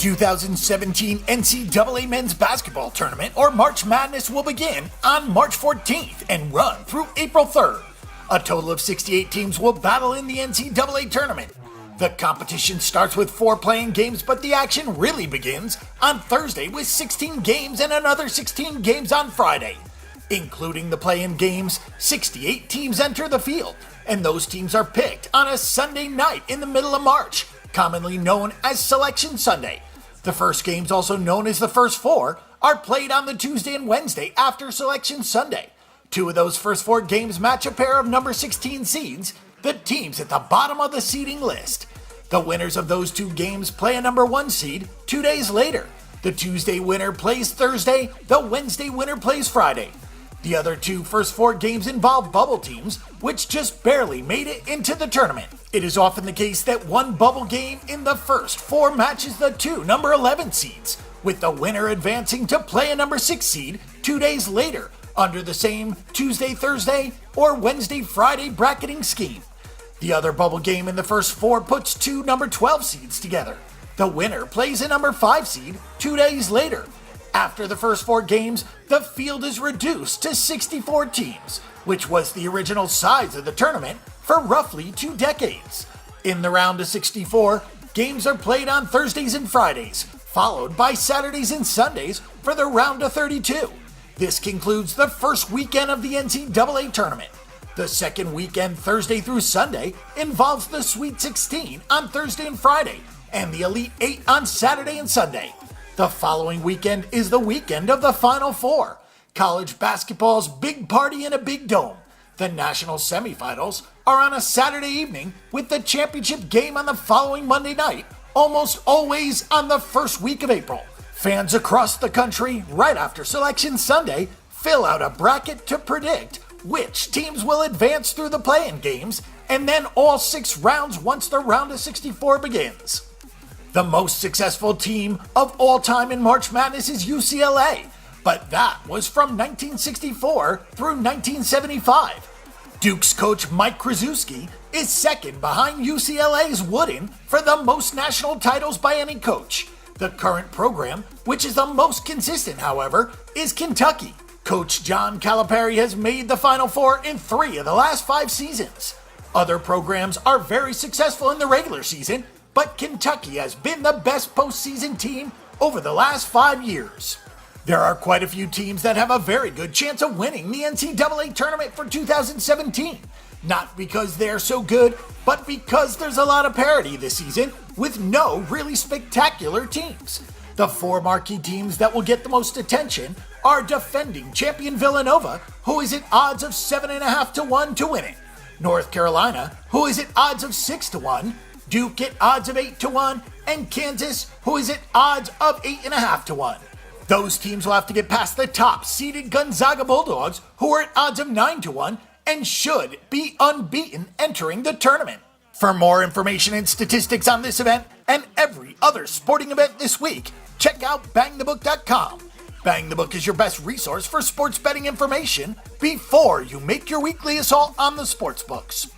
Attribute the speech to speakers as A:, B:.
A: The 2017 NCAA Men's Basketball Tournament, or March Madness, will begin on March 14th and run through April 3rd. A total of 68 teams will battle in the NCAA tournament. The competition starts with 4 playing games, but the action really begins on Thursday with 16 games and another 16 games on Friday. Including the play-in games, 68 teams enter the field, and those teams are picked on a Sunday night in the middle of March, commonly known as Selection Sunday. The first games, also known as the First Four, are played on the Tuesday and Wednesday after Selection Sunday. 2 of those first 4 games match a pair of number 16 seeds, the teams at the bottom of the seeding list. The winners of those 2 games play a number 1 seed 2 days later. The Tuesday winner plays Thursday, the Wednesday winner plays Friday. The other 2 first 4 games involve bubble teams, which just barely made it into the tournament. It is often the case that one bubble game in the first 4 matches the 2 number 11 seeds, with the winner advancing to play a number 6 seed 2 days later under the same Tuesday-Thursday or Wednesday-Friday bracketing scheme. The other bubble game in the first 4 puts 2 number 12 seeds together. The winner plays a number 5 seed 2 days later. After the first 4 games, the field is reduced to 64 teams, which was the original size of the tournament for roughly 2 decades. In the round of 64, games are played on Thursdays and Fridays, followed by Saturdays and Sundays for the round of 32. This concludes the first weekend of the NCAA tournament. The second weekend, Thursday through Sunday, involves the Sweet 16 on Thursday and Friday, and the Elite 8 on Saturday and Sunday. The following weekend is the weekend of the Final Four, college basketball's big party in a big dome. The national semifinals are on a Saturday evening, with the championship game on the following Monday night, almost always on the first week of April. Fans across the country, right after Selection Sunday, fill out a bracket to predict which teams will advance through the play-in games, and then all 6 rounds once the round of 64 begins. The most successful team of all time in March Madness is UCLA, but that was from 1964 through 1975. Duke's coach Mike Krzyzewski is second behind UCLA's Wooden for the most national titles by any coach. The current program, which is the most consistent, however, is Kentucky. Coach John Calipari has made the Final Four in 3 of the last 5 seasons. Other programs are very successful in the regular season, but Kentucky has been the best postseason team over the last 5 years. There are quite a few teams that have a very good chance of winning the NCAA tournament for 2017. Not because they're so good, but because there's a lot of parity this season with no really spectacular teams. The 4 marquee teams that will get the most attention are defending champion Villanova, who is at odds of 7.5 to 1 to win it. North Carolina, who is at odds of 6 to 1. Duke at odds of 8 to 1, and Kansas, who is at odds of 8.5 to 1. Those teams will have to get past the top-seeded Gonzaga Bulldogs, who are at odds of 9 to 1, and should be unbeaten entering the tournament. For more information and statistics on this event and every other sporting event this week, check out bangthebook.com. Bang the Book is your best resource for sports betting information before you make your weekly assault on the sports books.